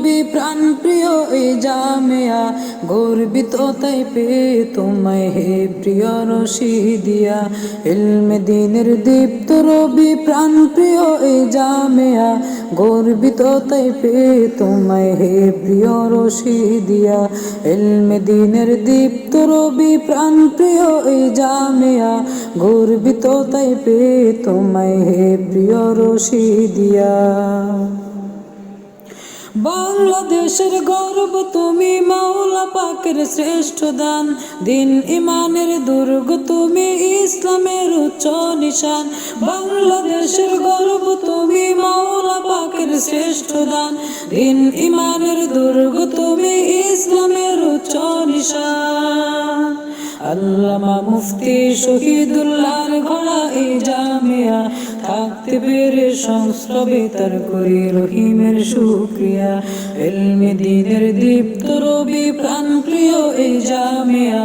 রবি প্রাণ প্রিয় এই জামিয়া, গর্বিত তাই পেয়ে তোমায় হে প্রিয় রশিদিয়া। ইলমে দ্বীনের দীপ্ত রবি প্রাণ প্রিয় এই জামিয়া, গর্বিত তাই পেয়ে তোমায় হে প্রিয় রশিদিয়া। ইলমে দ্বীনের দীপ্ত রবি প্রাণ প্রিয় এই জামিয়া, গর্বিত তাই পেয়ে তোমায় হে প্রিয় রশিদিয়া। বাংলাদেশের গর্ব তুমি, মাওলা পাকের শ্রেষ্ঠ দান, দিন ইমানের দুর্গ তুমি, ইসলামের উচ্চ নিশান। বাংলাদেশের গর্ব তুমি, মাওলা পাকের শ্রেষ্ঠ দান, দিন ইমানের দুর্গ তুমি, ইসলামের উচ্চ নিশান। আল্লামা মুফতি শহীদুল্লাহর গড়া এই জামিয়া, থাকতে পেরে সংস্রবে তার করি রহিমের শুকরিয়া। ইলমে দ্বীনের দীপ্ত রবি প্রাণ প্রিয় এই জামিয়া,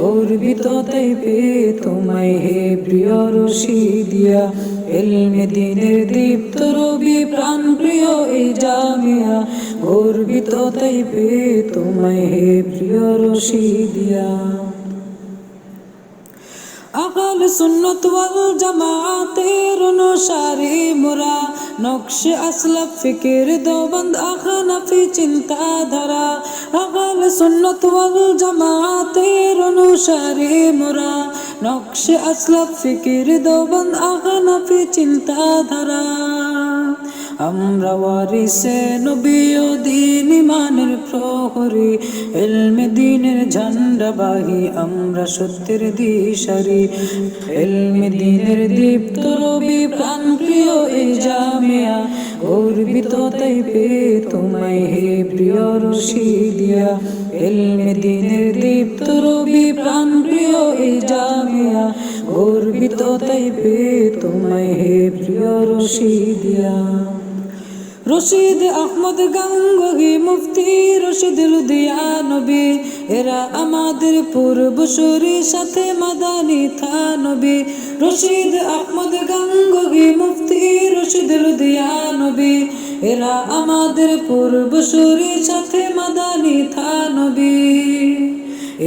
গর্বিত তাই পেয়ে তোমায় হে প্রিয় রশিদিয়া। ইলমে দ্বীনের দীপ্ত রবি প্রাণ প্রিয় এই জামিয়া, গর্বিত তাই পেয়ে তোমায় হে প্রিয় রশিদিয়া। আহলে সুন্নাত ওয়াল জামাতের অনুসারী মোরা, নকশে আসলাফ ফিকির দেওবন্দ আহনাফি চিন্তাধারা। আহলে সুন্নাত ওয়াল জামাতের অনুসারী মোরা, নকশে আসলাফ ফিকির দেওবন্দ আহনাফি চিন্তাধারা। আমরা ওয়ারিসে নবী ও দ্বীন ইমানের প্রহরী, ইলমে দ্বীনের ঝান্ডাবাহী আমরা সত্যের দিশারি। ইলমে দ্বীনের দীপ্ত রবি প্রাণ প্রিয় এই জামিয়া, গর্বিত তাই পেয়ে তোমায় হে প্রিয় রশিদিয়া। ইলমে দ্বীনের দীপ্ত রবি প্রাণ প্রিয় এই জামিয়া, গর্বিত তাই পেয়ে তোমায় হে প্রিয় রশিদিয়া। রশিদ আহমদ গাঙ্গুহি মুফতি রশিদ লুধিয়ানবী, এরা আমাদের পূর্বসূরি সাথে মাদানী থানবী। রশিদ আহমদ গাঙ্গুহি মুফতি রশিদ লুধিয়ানবী, এরা আমাদের পূর্বসূরি সাথে মাদানী থানবী।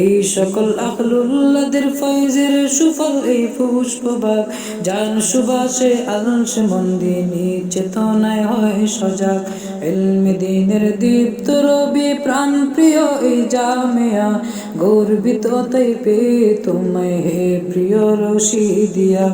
এই সকল আহলুল্লাহদের ফয়জের সুফল এই পুষ্পবাগ, জান সুবাসে আলসে মন্দিনী চেতনায় হয় সজাগ। ইলমে দ্বীনের দীপ্ত রবি প্রাণ প্রিয় এই জামিয়া, গর্বিত তাই পেয়ে তোমায় হে প্রিয় রশিদিয়া।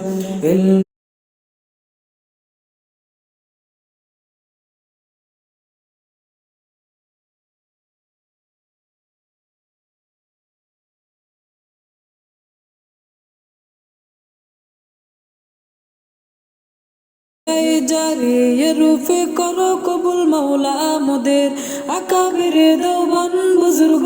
জারি রূপে করো কবুল মাওলা মোদের, আকাবিরে দেওবন্দ বুজুর্গ